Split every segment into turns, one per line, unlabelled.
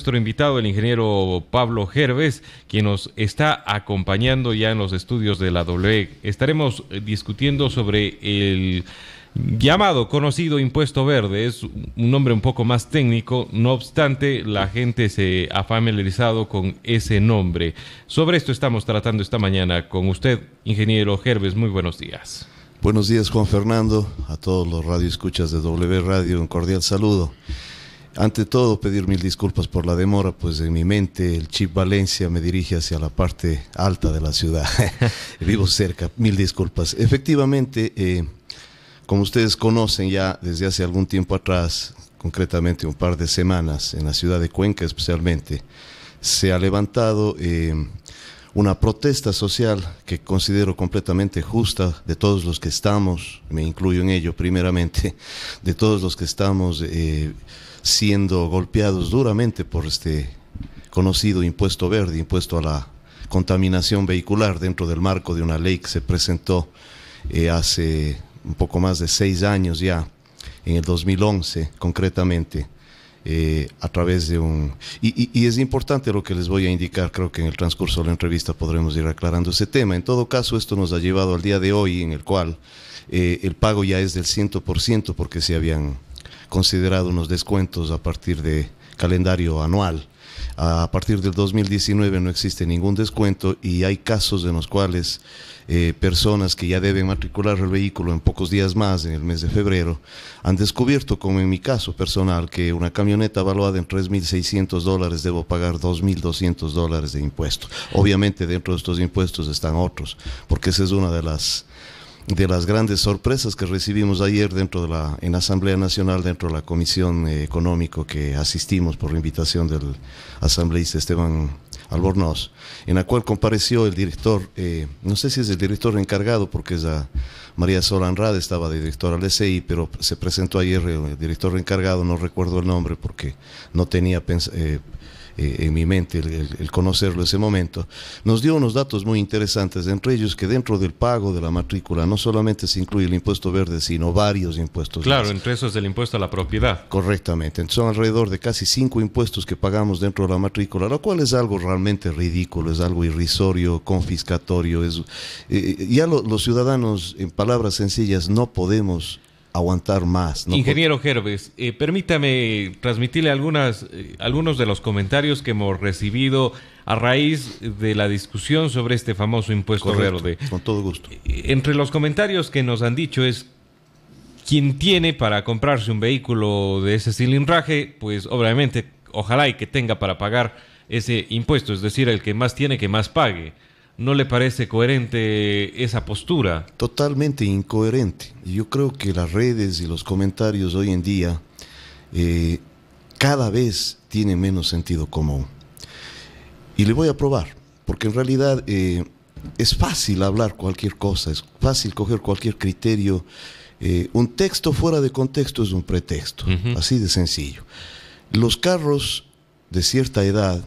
nuestro invitado, el ingeniero Pablo Gerves, quien nos está acompañando ya en los estudios de la W. Estaremos discutiendo sobre el llamado, conocido impuesto verde. Es un nombre un poco más técnico, no obstante, la gente se ha familiarizado con ese nombre. Sobre esto estamos tratando esta mañana con usted, ingeniero Gerves. Muy buenos días.
Buenos días, Juan Fernando, a todos los radioescuchas de W Radio, un cordial saludo. Ante todo, pedir mil disculpas por la demora, pues en mi mente el chip Valencia me dirige hacia la parte alta de la ciudad. Vivo cerca, mil disculpas. Efectivamente, como ustedes conocen ya desde hace algún tiempo atrás, concretamente un par de semanas, en la ciudad de Cuenca especialmente, se ha levantado una protesta social que considero completamente justa de todos los que estamos, me incluyo en ello primeramente, de todos los que estamos siendo golpeados duramente por este conocido impuesto verde, impuesto a la contaminación vehicular dentro del marco de una ley que se presentó hace un poco más de 6 años ya, en el 2011 concretamente. A través de un... Y es importante lo que les voy a indicar, creo que en el transcurso de la entrevista podremos ir aclarando ese tema. En todo caso, esto nos ha llevado al día de hoy en el cual el pago ya es del 100% porque se habían considerado unos descuentos a partir de calendario anual. A partir del 2019 no existe ningún descuento y hay casos en los cuales personas que ya deben matricular el vehículo en pocos días más, en el mes de febrero, han descubierto, como en mi caso personal, que una camioneta valuada en $3,600 debo pagar $2,200 de impuestos. Obviamente dentro de estos impuestos están otros, porque esa es una de las grandes sorpresas que recibimos ayer en la Asamblea Nacional, dentro de la Comisión Económico que asistimos por invitación del asambleísta Esteban Albornoz, en la cual compareció el director, no sé si es el director encargado porque es María Sola Andrade, estaba de directora al SI, pero se presentó ayer el director encargado, no recuerdo el nombre porque no tenía en mi mente el conocerlo en ese momento. Nos dio unos datos muy interesantes, entre ellos que dentro del pago de la matrícula no solamente se incluye el impuesto verde, sino varios impuestos.
Claro,
más.
entre esos el impuesto a la propiedad.
Correctamente, entonces son alrededor de casi 5 impuestos que pagamos dentro de la matrícula, lo cual es algo realmente ridículo, es algo irrisorio, confiscatorio. Ya los ciudadanos, en palabras sencillas, no podemos aguantar más.
Ingeniero Gerves, permítame transmitirle algunos de los comentarios que hemos recibido a raíz de la discusión sobre este famoso impuesto verde.
Con todo gusto.
Entre los comentarios que nos han dicho es: quien tiene para comprarse un vehículo de ese cilindraje, pues obviamente ojalá y que tenga para pagar ese impuesto, es decir, el que más tiene que más pague. ¿No le parece coherente esa postura?
Totalmente incoherente. Yo creo que las redes y los comentarios hoy en día cada vez tienen menos sentido común. Y le voy a probar, porque en realidad es fácil hablar cualquier cosa, es fácil coger cualquier criterio. Un texto fuera de contexto es un pretexto, así de sencillo. Los carros de cierta edad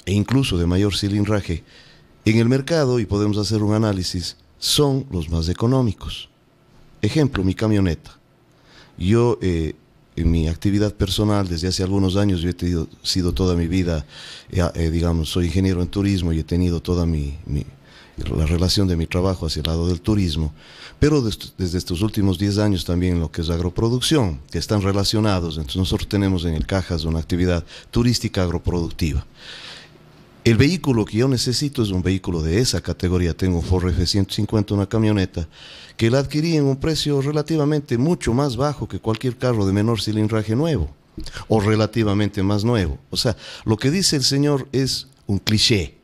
e incluso de mayor cilindraje en el mercado, y podemos hacer un análisis, son los más económicos. Ejemplo, mi camioneta. Yo, en mi actividad personal, desde hace algunos años, yo he sido toda mi vida, digamos, soy ingeniero en turismo y he tenido toda la relación de mi trabajo hacia el lado del turismo, pero desde estos últimos 10 años también lo que es agroproducción, que están relacionados. Entonces nosotros tenemos en el Cajas una actividad turística agroproductiva. El vehículo que yo necesito es un vehículo de esa categoría. Tengo un Ford F-150, una camioneta, que la adquirí en un precio relativamente mucho más bajo que cualquier carro de menor cilindraje nuevo, o relativamente más nuevo. O sea, lo que dice el señor es un cliché.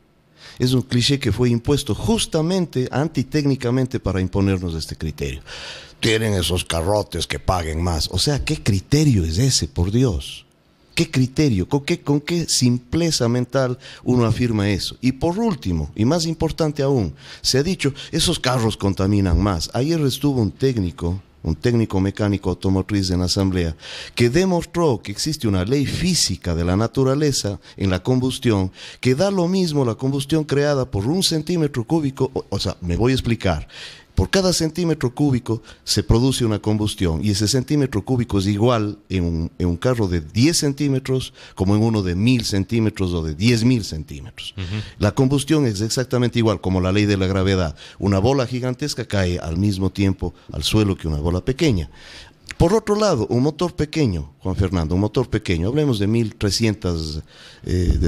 Es un cliché que fue impuesto justamente, antitécnicamente, para imponernos este criterio. Tienen esos carrotes que paguen más. O sea, ¿qué criterio es ese, por Dios? ¿Qué criterio? ¿Con qué simpleza mental uno afirma eso? Y por último, y más importante aún, se ha dicho, esos carros contaminan más. Ayer estuvo un técnico mecánico automotriz en la asamblea, que demostró que existe una ley física de la naturaleza en la combustión, que da lo mismo la combustión creada por 1 centímetro cúbico. O sea, me voy a explicar. Por cada centímetro cúbico se produce una combustión y ese centímetro cúbico es igual en un carro de 10 centímetros como en uno de 1000 centímetros o de 10.000 centímetros. La combustión es exactamente igual, como la ley de la gravedad. Una bola gigantesca cae al mismo tiempo al suelo que una bola pequeña. Por otro lado, un motor pequeño, Juan Fernando, un motor pequeño, hablemos de 1300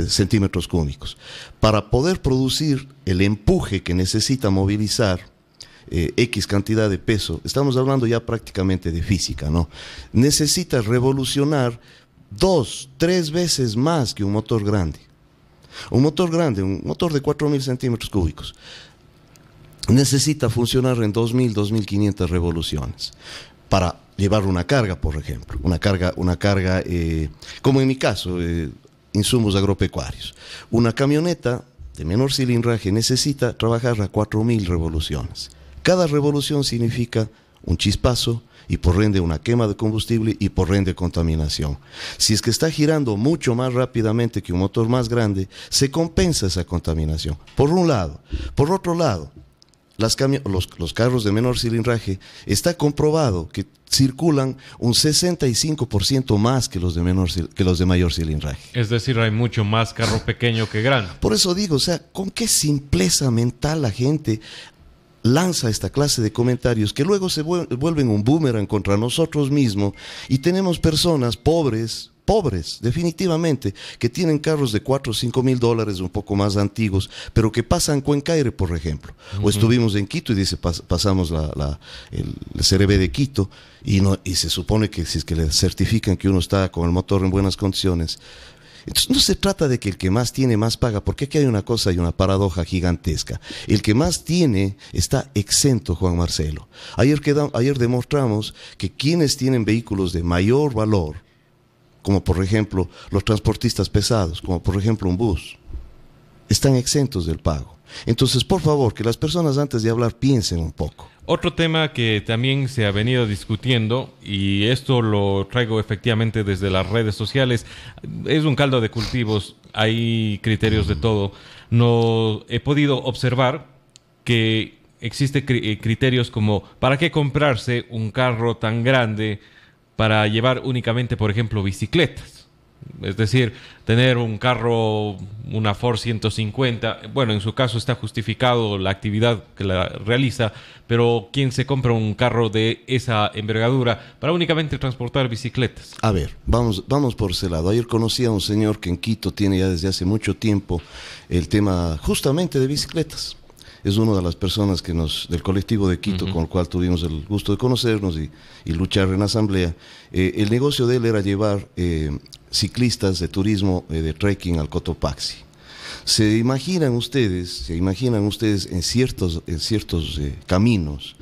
centímetros cúbicos, para poder producir el empuje que necesita movilizar X cantidad de peso, estamos hablando ya prácticamente de física, ¿no? Necesita revolucionar 2, 3 veces más que un motor grande. Un motor grande, un motor de 4000 centímetros cúbicos, necesita funcionar en 2000, 2500 revoluciones para llevar una carga, por ejemplo, una carga, como en mi caso, insumos agropecuarios. Una camioneta de menor cilindraje necesita trabajar a 4000 revoluciones. Cada revolución significa un chispazo y por ende una quema de combustible y por ende contaminación. Si es que está girando mucho más rápidamente que un motor más grande, se compensa esa contaminación, por un lado. Por otro lado, los carros de menor cilindraje está comprobado que circulan un 65% más que los de mayor cilindraje.
Es decir, hay mucho más carro pequeño que grande.
Por eso digo, o sea, con qué simpleza mental la gente lanza esta clase de comentarios que luego se vuelven un boomerang contra nosotros mismos y tenemos personas pobres, definitivamente, que tienen carros de 4 o 5 mil dólares, un poco más antiguos, pero que pasan Cuencaire, por ejemplo. O estuvimos en Quito y dice, pasamos el CRB de Quito y se supone que si es que le certifican que uno está con el motor en buenas condiciones. Entonces no se trata de que el que más tiene más paga, porque aquí hay una cosa y una paradoja gigantesca. El que más tiene está exento, Juan Marcelo. Ayer demostramos que quienes tienen vehículos de mayor valor, como por ejemplo los transportistas pesados, como por ejemplo un bus, están exentos del pago. Entonces, por favor, que las personas antes de hablar piensen un poco.
Otro tema que también se ha venido discutiendo, y esto lo traigo efectivamente desde las redes sociales, es un caldo de cultivos, hay criterios de todo. No he podido observar que existen criterios como ¿para qué comprarse un carro tan grande para llevar únicamente, por ejemplo, bicicletas? Es decir, tener un carro, una Ford 150, bueno, en su caso está justificado la actividad que la realiza, pero ¿quién se compra un carro de esa envergadura para únicamente transportar bicicletas?
A ver, vamos por ese lado. Ayer conocí a un señor que en Quito tiene ya desde hace mucho tiempo el tema justamente de bicicletas. Es una de las personas del colectivo de Quito, con el cual tuvimos el gusto de conocernos y luchar en asamblea. El negocio de él era llevar ciclistas de turismo de trekking al Cotopaxi. ¿Se imaginan ustedes en ciertos caminos?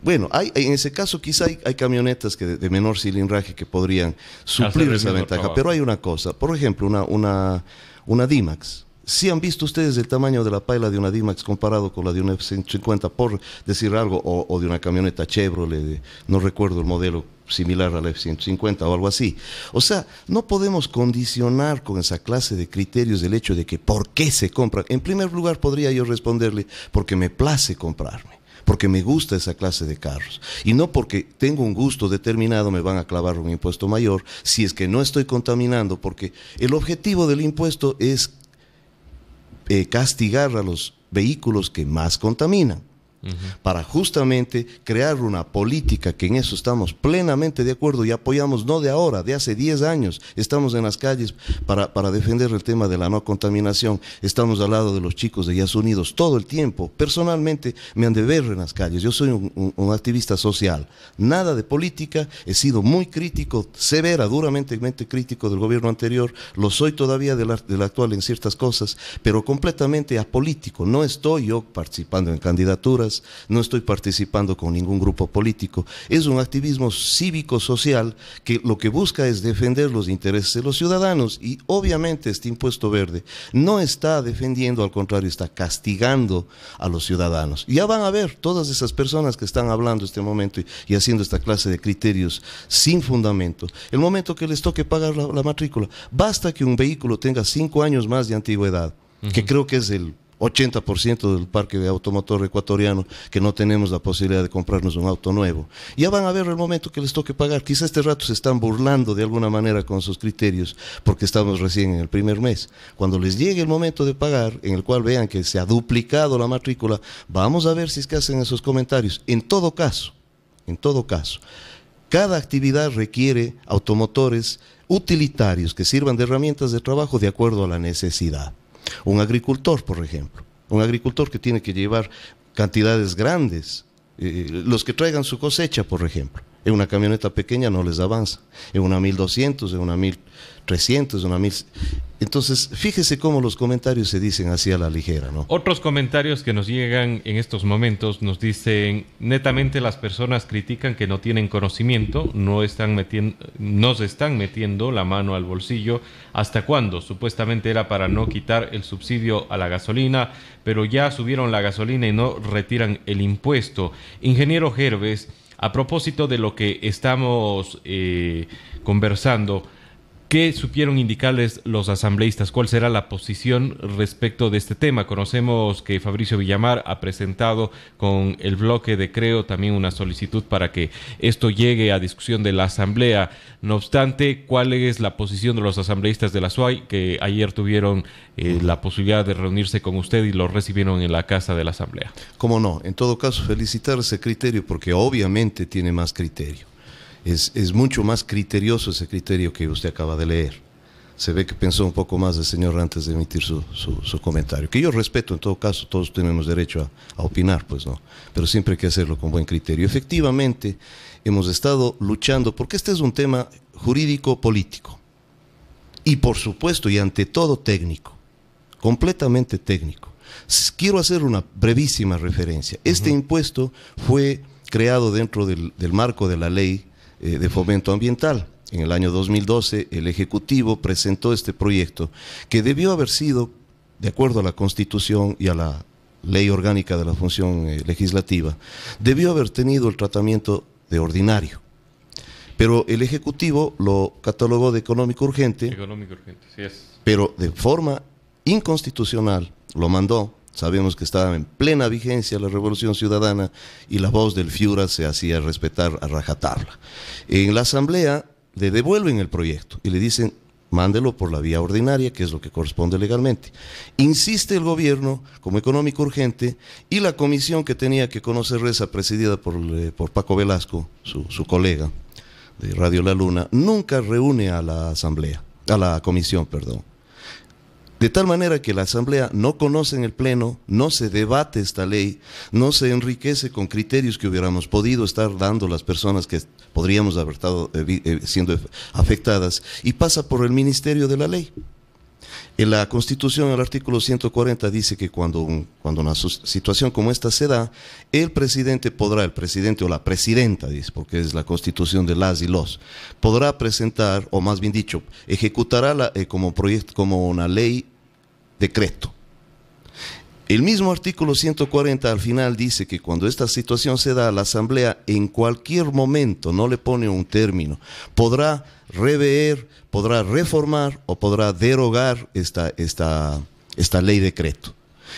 Bueno, en ese caso quizá hay camionetas de menor cilindraje que podrían suplir esa ventaja, pero hay una cosa, por ejemplo, una D-Max. ¿Sí han visto ustedes el tamaño de la paila de una D-Max comparado con la de una F-150, por decir algo, o de una camioneta Chevrolet, no recuerdo el modelo similar a la F-150 o algo así? O sea, no podemos condicionar con esa clase de criterios el hecho de que ¿por qué se compra? En primer lugar podría yo responderle, porque me place comprarme, porque me gusta esa clase de carros, y no porque tengo un gusto determinado me van a clavar un impuesto mayor si es que no estoy contaminando, porque el objetivo del impuesto es castigar a los vehículos que más contaminan, para justamente crear una política, que en eso estamos plenamente de acuerdo y apoyamos, no de ahora, de hace 10 años, estamos en las calles para defender el tema de la no contaminación, estamos al lado de los chicos de Yas Unidos todo el tiempo. Personalmente me han de ver en las calles, yo soy un activista social, nada de política, he sido muy crítico, duramente crítico del gobierno anterior, lo soy todavía del actual en ciertas cosas, pero completamente apolítico. No estoy yo participando en candidaturas, no estoy participando con ningún grupo político, es un activismo cívico-social que lo que busca es defender los intereses de los ciudadanos, y obviamente este impuesto verde no está defendiendo, al contrario, está castigando a los ciudadanos. Y ya van a ver todas esas personas que están hablando este momento y haciendo esta clase de criterios sin fundamento. El momento que les toque pagar la matrícula, basta que un vehículo tenga 5 años más de antigüedad, que creo que es el 80% del parque de automotor ecuatoriano que no tenemos la posibilidad de comprarnos un auto nuevo. Ya van a ver el momento que les toque pagar. Quizá este rato se están burlando de alguna manera con sus criterios porque estamos recién en el primer mes. Cuando les llegue el momento de pagar, en el cual vean que se ha duplicado la matrícula, vamos a ver si es que hacen esos comentarios. En todo caso, cada actividad requiere automotores utilitarios que sirvan de herramientas de trabajo de acuerdo a la necesidad. Un agricultor, por ejemplo, un agricultor que tiene que llevar cantidades grandes, los que traigan su cosecha, por ejemplo, en una camioneta pequeña no les avanza, en una 1200, en una 1300, en una 1000... Entonces, fíjese cómo los comentarios se dicen así a la ligera, ¿no?
Otros comentarios que nos llegan en estos momentos nos dicen, netamente las personas critican que no tienen conocimiento, nos están metiendo la mano al bolsillo. ¿Hasta cuándo? Supuestamente era para no quitar el subsidio a la gasolina, pero ya subieron la gasolina y no retiran el impuesto. Ingeniero Gervais, a propósito de lo que estamos conversando, ¿qué supieron indicarles los asambleístas? ¿Cuál será la posición respecto de este tema? Conocemos que Fabricio Villamar ha presentado con el bloque de Creo también una solicitud para que esto llegue a discusión de la asamblea. No obstante, ¿cuál es la posición de los asambleístas de la SUAY que ayer tuvieron la posibilidad de reunirse con usted y lo recibieron en la casa de la asamblea?
¿Cómo no? En todo caso, felicitar ese criterio porque obviamente tiene más criterio. Es mucho más criterioso ese criterio que usted acaba de leer. Se ve que pensó un poco más el señor antes de emitir su comentario, que yo respeto en todo caso, todos tenemos derecho a opinar, pues no, pero siempre hay que hacerlo con buen criterio. Efectivamente, hemos estado luchando, porque este es un tema jurídico-político, y por supuesto, y ante todo técnico, completamente técnico. Quiero hacer una brevísima referencia. Este impuesto fue creado dentro del marco de la ley de fomento ambiental. En el año 2012 el Ejecutivo presentó este proyecto que debió haber sido, de acuerdo a la Constitución y a la Ley Orgánica de la Función Legislativa, debió haber tenido el tratamiento de ordinario. Pero el Ejecutivo lo catalogó de económico urgente,
sí es.
Pero de forma inconstitucional lo mandó. Sabemos que estaba en plena vigencia la Revolución Ciudadana y la voz del Fiura se hacía respetar a rajatabla. En la asamblea le devuelven el proyecto y le dicen, mándelo por la vía ordinaria, que es lo que corresponde legalmente. Insiste el gobierno como económico urgente y la comisión que tenía que conocer esa, presidida por Paco Velasco, su colega de Radio La Luna, nunca reúne a la comisión. De tal manera que la Asamblea no conoce en el Pleno, no se debate esta ley, no se enriquece con criterios que hubiéramos podido estar dando las personas que podríamos haber estado siendo afectadas, y pasa por el Ministerio de la Ley. En la Constitución, el artículo 140 dice que cuando una situación como esta se da, el presidente o la presidenta, dice, porque es la Constitución de las y los, podrá presentar, o más bien dicho, ejecutará como una ley decreto. El mismo artículo 140 al final dice que cuando esta situación se da, la Asamblea en cualquier momento, no le pone un término, podrá rever, podrá reformar o podrá derogar esta ley decreto.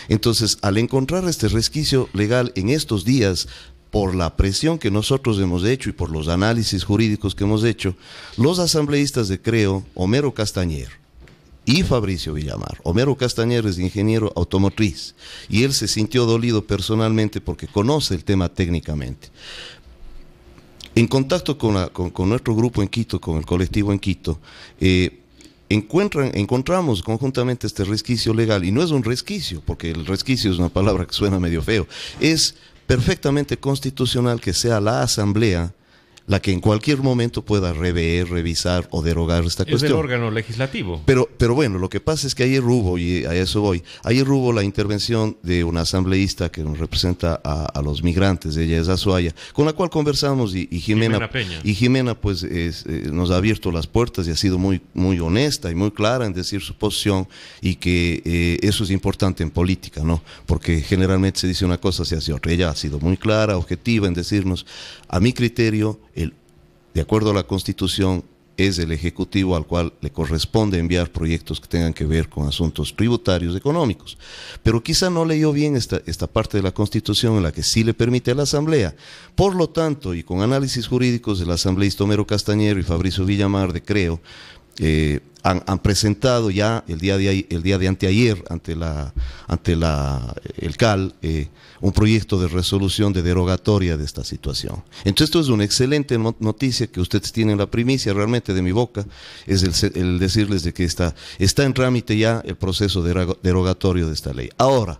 Entonces, al encontrar este resquicio legal en estos días, por la presión que nosotros hemos hecho y por los análisis jurídicos que hemos hecho, los asambleístas de Creo, Homero Castañer y Fabricio Villamar. Homero Castañer es ingeniero automotriz y él se sintió dolido personalmente porque conoce el tema técnicamente. En contacto con nuestro grupo en Quito, con el colectivo en Quito, encontramos conjuntamente este resquicio legal, y no es un resquicio, porque el resquicio es una palabra que suena medio feo, es perfectamente constitucional que sea la Asamblea la que en cualquier momento pueda rever, revisar o derogar esta cuestión.
Es el órgano legislativo.
Pero bueno, lo que pasa es que ayer hubo, y a eso voy, ayer hubo la intervención de una asambleísta que nos representa a los migrantes, ella es Azuaya, con la cual conversamos y Jimena Peña. Y Jimena pues nos ha abierto las puertas y ha sido muy, muy honesta y muy clara en decir su posición, y que eso es importante en política, ¿no? Porque generalmente se dice una cosa, se hace otra. Ella ha sido muy clara, objetiva en decirnos, a mi criterio, de acuerdo a la Constitución, es el Ejecutivo al cual le corresponde enviar proyectos que tengan que ver con asuntos tributarios económicos. Pero quizá no leyó bien esta parte de la Constitución en la que sí le permite a la Asamblea. Por lo tanto, y con análisis jurídicos del asambleísta Homero Castañero y Fabricio Villamar de Creo, han presentado ya el día de anteayer ante el CAL un proyecto de resolución de derogatoria de esta situación. Entonces esto es una excelente noticia que ustedes tienen la primicia realmente de mi boca, es el decirles de que está en trámite ya el proceso derogatorio de esta ley. Ahora,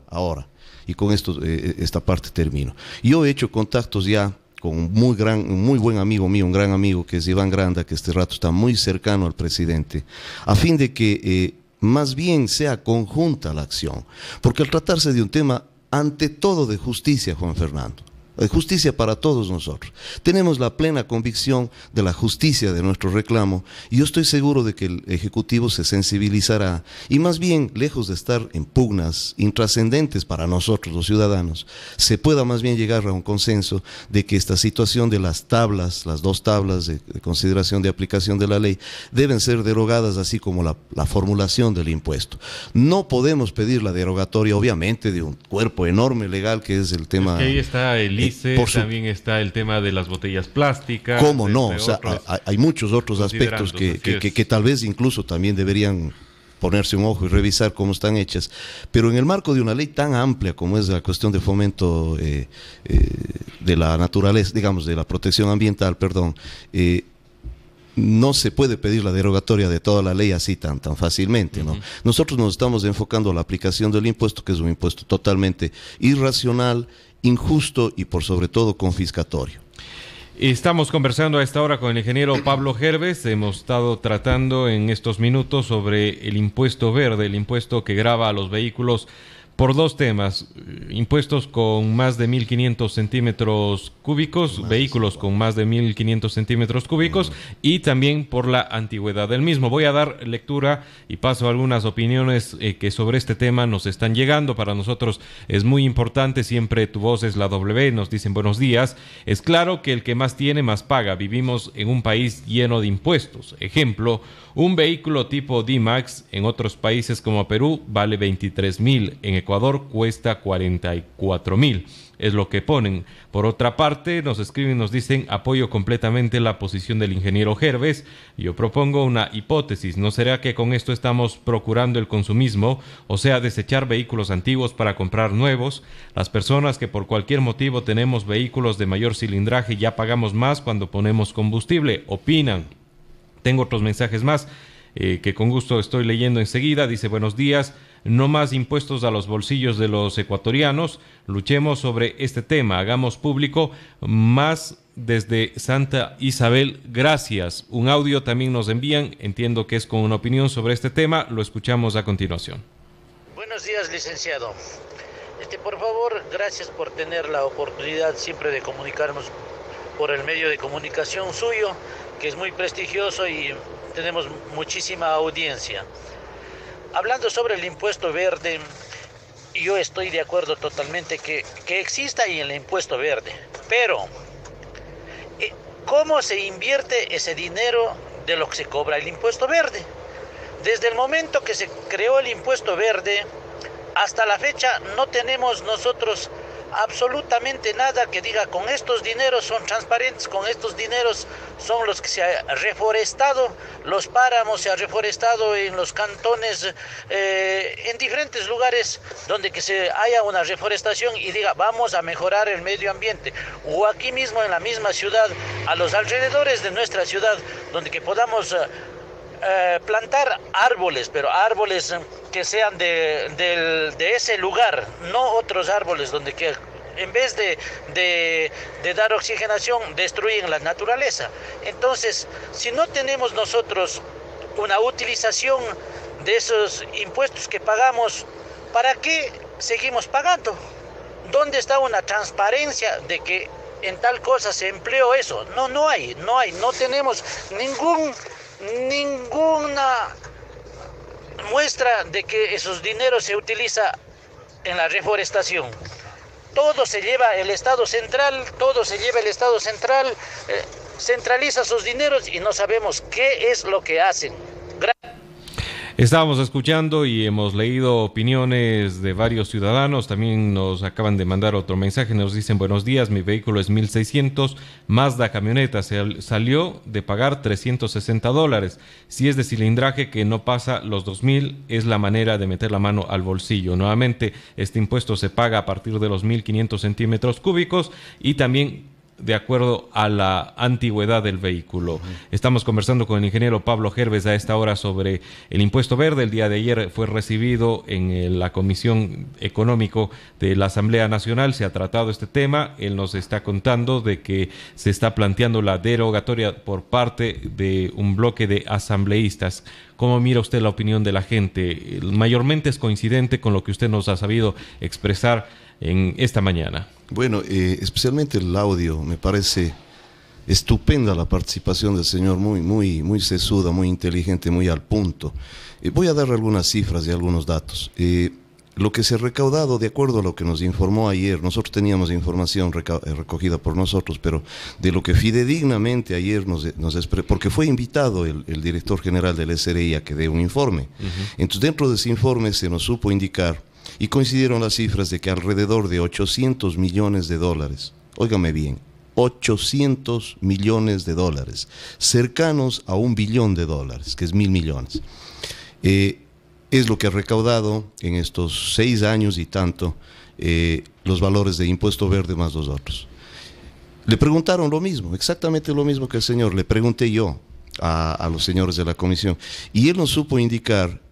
y con esto esta parte termino. Yo he hecho contactos ya con un muy buen amigo mío, un gran amigo que es Iván Granda, que este rato está muy cercano al presidente, a fin de que más bien sea conjunta la acción, porque al tratarse de un tema ante todo de justicia, Juan Fernando, de justicia para todos nosotros. Tenemos la plena convicción de la justicia de nuestro reclamo y yo estoy seguro de que el Ejecutivo se sensibilizará y más bien, lejos de estar en pugnas intrascendentes para nosotros los ciudadanos, se pueda más bien llegar a un consenso de que esta situación de las dos tablas de consideración de aplicación de la ley, deben ser derogadas así como la formulación del impuesto. No podemos pedir la derogatoria, obviamente, de un cuerpo enorme legal que es el tema...
Es que ahí está el también está el tema de las botellas plásticas.
¿Cómo no? O sea, hay muchos otros aspectos que tal vez incluso también deberían ponerse un ojo y revisar cómo están hechas, pero en el marco de una ley tan amplia como es la cuestión de fomento de la naturaleza, digamos, de la protección ambiental, no se puede pedir la derogatoria de toda la ley así tan fácilmente, ¿no? Nosotros nos estamos enfocando a la aplicación del impuesto, que es un impuesto totalmente irracional, injusto y por sobre todo confiscatorio.
Estamos conversando a esta hora con el ingeniero Pablo Gerves. Hemos estado tratando en estos minutos sobre el impuesto verde, el impuesto que grava a los vehículos por dos temas: impuestos con más de 1.500 centímetros cúbicos, vehículos con más de 1.500 centímetros cúbicos, y también por la antigüedad del mismo. Voy a dar lectura y paso a algunas opiniones que sobre este tema nos están llegando. Para nosotros es muy importante, siempre tu voz es la W. Nos dicen buenos días. Es claro que el que más tiene, más paga. Vivimos en un país lleno de impuestos. Ejemplo, un vehículo tipo D-Max en otros países como Perú vale 23.000, en Ecuador cuesta 44.000, es lo que ponen. Por otra parte, nos escriben, nos dicen: apoyo completamente la posición del ingeniero Gerves. Yo propongo una hipótesis: ¿no será que con esto estamos procurando el consumismo? O sea, desechar vehículos antiguos para comprar nuevos. Las personas que por cualquier motivo tenemos vehículos de mayor cilindraje ya pagamos más cuando ponemos combustible. Opinan. Tengo otros mensajes más que con gusto estoy leyendo enseguida. Dice: buenos días, no más impuestos a los bolsillos de los ecuatorianos. Luchemos sobre este tema, hagamos público más desde Santa Isabel. Gracias. Un audio también nos envían, entiendo que es con una opinión sobre este tema. Lo escuchamos a continuación.
Buenos días, licenciado. Por favor, gracias por tener la oportunidad siempre de comunicarnos por el medio de comunicación suyo, que es muy prestigioso y tenemos muchísima audiencia. Hablando sobre el impuesto verde, yo estoy de acuerdo totalmente que exista el impuesto verde, pero ¿cómo se invierte ese dinero de lo que se cobra el impuesto verde? Desde el momento que se creó el impuesto verde hasta la fecha no tenemos nosotros absolutamente nada que diga: con estos dineros son transparentes, con estos dineros son los que se ha reforestado, los páramos se ha reforestado en los cantones, en diferentes lugares donde que se haya una reforestación y diga: vamos a mejorar el medio ambiente, o aquí mismo en la misma ciudad, a los alrededores de nuestra ciudad, donde que podamos plantar árboles, pero árboles que sean de ese lugar, no otros árboles donde que en vez de dar oxigenación destruyen la naturaleza. Entonces, si no tenemos nosotros una utilización de esos impuestos que pagamos, ¿para qué seguimos pagando? ¿Dónde está una transparencia de que en tal cosa se empleó eso? No tenemos ninguna muestra de que esos dineros se utiliza en la reforestación. Todo se lleva el Estado central, centraliza sus dineros y no sabemos qué es lo que hacen.
Estábamos escuchando y hemos leído opiniones de varios ciudadanos. También nos acaban de mandar otro mensaje. Nos dicen: buenos días, mi vehículo es 1.600, Mazda camioneta. Salió de pagar $360. Si es de cilindraje que no pasa los 2.000, es la manera de meter la mano al bolsillo. Nuevamente, este impuesto se paga a partir de los 1.500 centímetros cúbicos y también de acuerdo a la antigüedad del vehículo. Estamos conversando con el ingeniero Pablo Gerves a esta hora sobre el impuesto verde. El día de ayer fue recibido en la Comisión Económico de la Asamblea Nacional. Se ha tratado este tema. Él nos está contando de que se está planteando la derogatoria por parte de un bloque de asambleístas. ¿Cómo mira usted la opinión de la gente? Mayormente es coincidente con lo que usted nos ha sabido expresar en esta mañana.
Bueno, especialmente el audio, me parece estupenda la participación del señor, muy sesuda, muy inteligente, muy al punto. Voy a dar algunas cifras y algunos datos. Lo que se ha recaudado, de acuerdo a lo que nos informó ayer, nosotros teníamos información recogida por nosotros, pero de lo que fidedignamente ayer porque fue invitado el director general del SRI a que dé un informe. Entonces, dentro de ese informe se nos supo indicar, y coincidieron las cifras de que alrededor de $800 millones, óigame bien, $800 millones, cercanos a $1 billón, que es 1.000 millones. Es lo que ha recaudado en estos 6 años y tanto los valores de impuesto verde más los otros. Le preguntaron lo mismo, exactamente lo mismo que el señor, le pregunté yo a los señores de la comisión, y él nos supo indicar.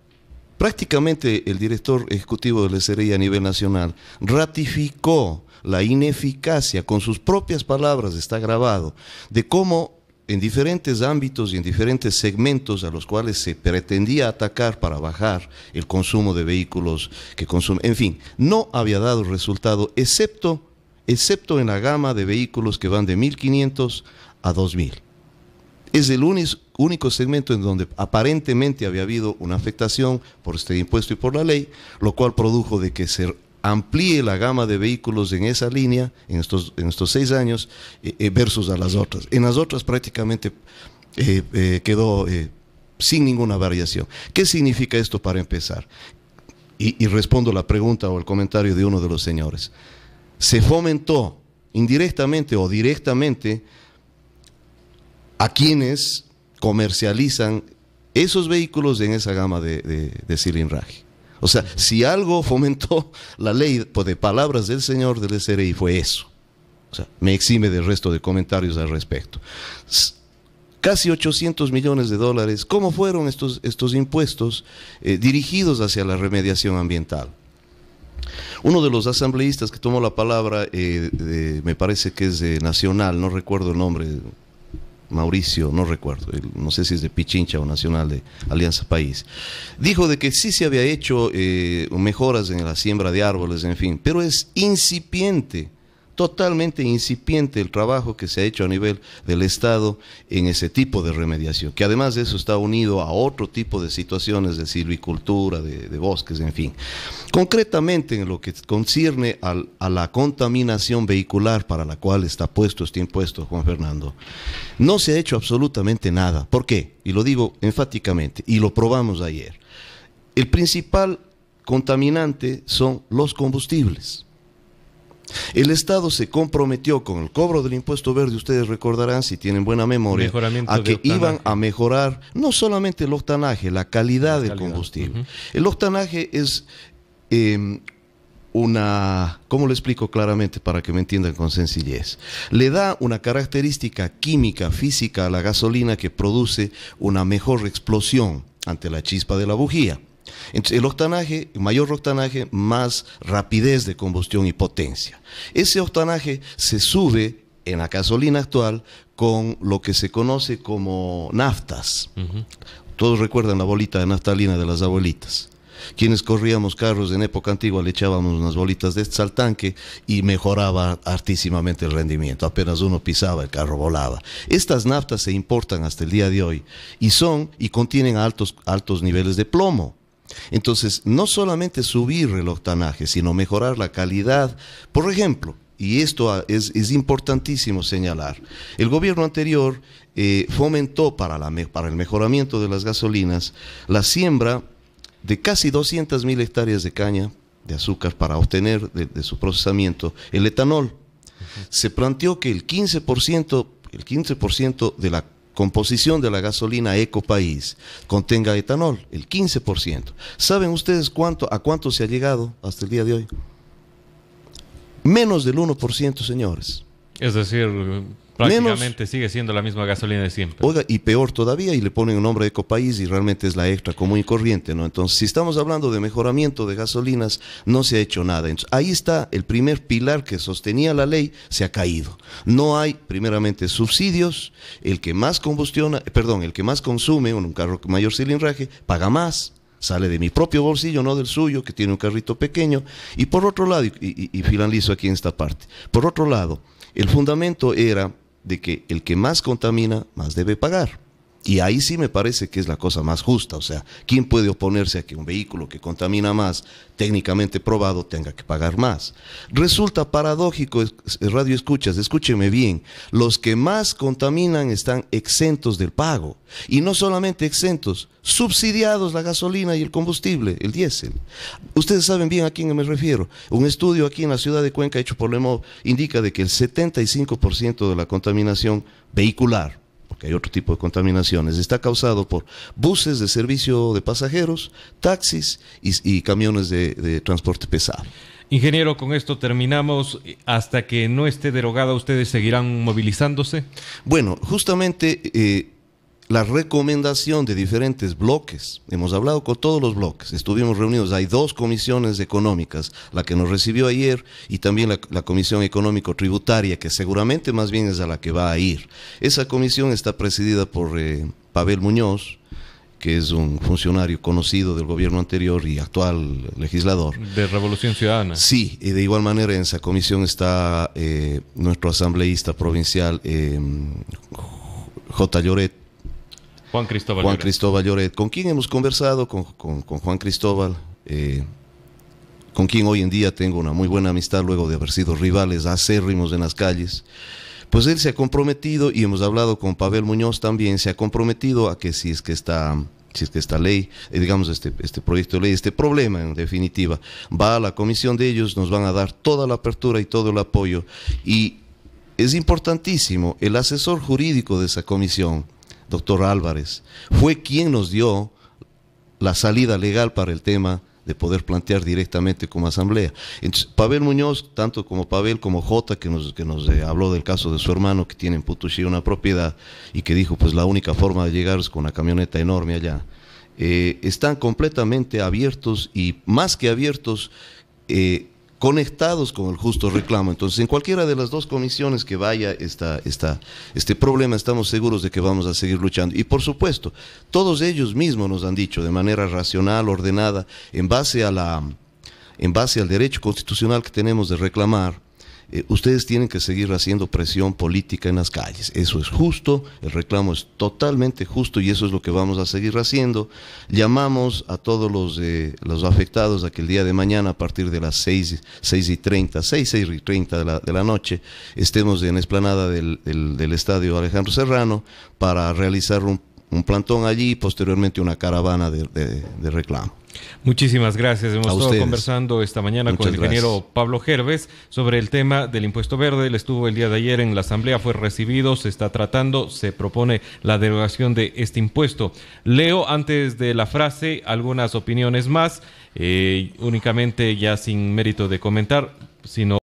Prácticamente el director ejecutivo del SRI a nivel nacional ratificó la ineficacia, con sus propias palabras está grabado, de cómo en diferentes ámbitos y en diferentes segmentos a los cuales se pretendía atacar para bajar el consumo de vehículos que consumen, en fin, no había dado resultado, excepto en la gama de vehículos que van de 1.500 a 2.000. Es el único segmento en donde aparentemente había habido una afectación por este impuesto y por la ley, lo cual produjo de que se amplíe la gama de vehículos en esa línea, en estos 6 años, versus a las otras. En las otras prácticamente quedó sin ninguna variación. ¿Qué significa esto para empezar? Y respondo la pregunta o el comentario de uno de los señores. Se fomentó indirectamente o directamente a quienes comercializan esos vehículos en esa gama de cilindraje. O sea, si algo fomentó la ley de palabras del señor del SRI fue eso. O sea, me exime del resto de comentarios al respecto. Casi $800 millones. ¿Cómo fueron estos impuestos dirigidos hacia la remediación ambiental? Uno de los asambleístas que tomó la palabra, me parece que es nacional, no recuerdo el nombre, Mauricio, no recuerdo, no sé si es de Pichincha o Nacional de Alianza País, dijo de que sí se había hecho mejoras en la siembra de árboles, en fin, pero es incipiente, totalmente incipiente el trabajo que se ha hecho a nivel del Estado en ese tipo de remediación, que además de eso está unido a otro tipo de situaciones de silvicultura, de bosques, en fin. Concretamente en lo que concierne a la contaminación vehicular para la cual está puesto este impuesto, Juan Fernando, no se ha hecho absolutamente nada. ¿Por qué? Y lo digo enfáticamente, y lo probamos ayer. El principal contaminante son los combustibles. El Estado se comprometió con el cobro del impuesto verde, ustedes recordarán, si tienen buena memoria, a que iban a mejorar no solamente el octanaje, la calidad del combustible. El octanaje es ¿cómo lo explico claramente para que me entiendan con sencillez? Le da una característica química, física a la gasolina que produce una mejor explosión ante la chispa de la bujía. Entonces, el octanaje, mayor octanaje, más rapidez de combustión y potencia. Ese octanaje se sube en la gasolina actual con lo que se conoce como naftas. Todos recuerdan la bolita de naftalina de las abuelitas. Quienes corríamos carros en época antigua le echábamos unas bolitas de estas al tanque y mejoraba hartísimamente el rendimiento. Apenas uno pisaba, el carro volaba. Estas naftas se importan hasta el día de hoy y contienen altos niveles de plomo. Entonces, no solamente subir el octanaje, sino mejorar la calidad. Por ejemplo, y esto es importantísimo señalar, el gobierno anterior fomentó para el mejoramiento de las gasolinas la siembra de casi 200.000 hectáreas de caña de azúcar para obtener de su procesamiento el etanol. Se planteó que el 15% de la composición de la gasolina Ecopaís contenga etanol, el 15%. ¿Saben ustedes a cuánto se ha llegado hasta el día de hoy? Menos del 1%, señores.
Es decir, prácticamente sigue siendo la misma gasolina de siempre.
Oiga, y peor todavía, y le ponen el nombre de Ecopaís y realmente es la extra común y corriente, ¿no? Entonces, si estamos hablando de mejoramiento de gasolinas, no se ha hecho nada. Entonces, ahí está el primer pilar que sostenía la ley, se ha caído. No hay, primeramente, subsidios. El que más consume un carro con mayor cilindraje, paga más. Sale de mi propio bolsillo, no del suyo, que tiene un carrito pequeño. Y por otro lado, y finalizo aquí en esta parte, por otro lado, el fundamento era de que el que más contamina, más debe pagar. Y ahí sí me parece que es la cosa más justa. O sea, ¿quién puede oponerse a que un vehículo que contamina más, técnicamente probado, tenga que pagar más? Resulta paradójico, radio escuchas, escúcheme bien, los que más contaminan están exentos del pago. Y no solamente exentos, subsidiados la gasolina y el combustible, el diésel. Ustedes saben bien a quién me refiero. Un estudio aquí en la ciudad de Cuenca hecho por Lemo indica de que el 75% de la contaminación vehicular, porque hay otro tipo de contaminaciones, está causado por buses de servicio de pasajeros, taxis y camiones de transporte pesado.
Ingeniero, con esto terminamos. Hasta que no esté derogada, ¿ustedes seguirán movilizándose?
Bueno, justamente la recomendación de diferentes bloques, hemos hablado con todos los bloques, estuvimos reunidos, hay 2 comisiones económicas, la que nos recibió ayer y también la comisión económico-tributaria, que seguramente más bien es a la que va a ir. Esa comisión está presidida por Pavel Muñoz, que es un funcionario conocido del gobierno anterior y actual legislador.
De Revolución Ciudadana.
Sí, y de igual manera en esa comisión está nuestro asambleísta provincial, J. Lloret,
Juan Cristóbal
Lloret, con quien hemos conversado, con Juan Cristóbal, con quien hoy en día tengo una muy buena amistad luego de haber sido rivales acérrimos en las calles. Pues él se ha comprometido, y hemos hablado con Pavel Muñoz también, se ha comprometido a que si es que esta ley, digamos este proyecto de ley, este problema en definitiva, va a la comisión de ellos, nos van a dar toda la apertura y todo el apoyo. Y es importantísimo, el asesor jurídico de esa comisión, doctor Álvarez, fue quien nos dio la salida legal para el tema de poder plantear directamente como asamblea. Entonces, Pavel Muñoz, tanto como Pavel como Jota, que nos habló del caso de su hermano que tiene en Putuxí una propiedad y que dijo, pues la única forma de llegar es con una camioneta enorme allá, están completamente abiertos y más que abiertos, conectados con el justo reclamo. Entonces, en cualquiera de las 2 comisiones que vaya este problema, estamos seguros de que vamos a seguir luchando. Y por supuesto, todos ellos mismos nos han dicho de manera racional, ordenada, en base al derecho constitucional que tenemos de reclamar, ustedes tienen que seguir haciendo presión política en las calles. Eso es justo, el reclamo es totalmente justo y eso es lo que vamos a seguir haciendo. Llamamos a todos los afectados a que el día de mañana, a partir de las 6:30 de la noche, estemos en la explanada del estadio Alejandro Serrano para realizar un plantón allí y posteriormente una caravana de reclamo.
Muchísimas gracias. Hemos estado conversando esta mañana con el ingeniero Pablo Gervés sobre el tema del impuesto verde. Él estuvo el día de ayer en la asamblea, fue recibido, se está tratando, se propone la derogación de este impuesto. Leo antes de la frase algunas opiniones más, únicamente ya sin mérito de comentar, sino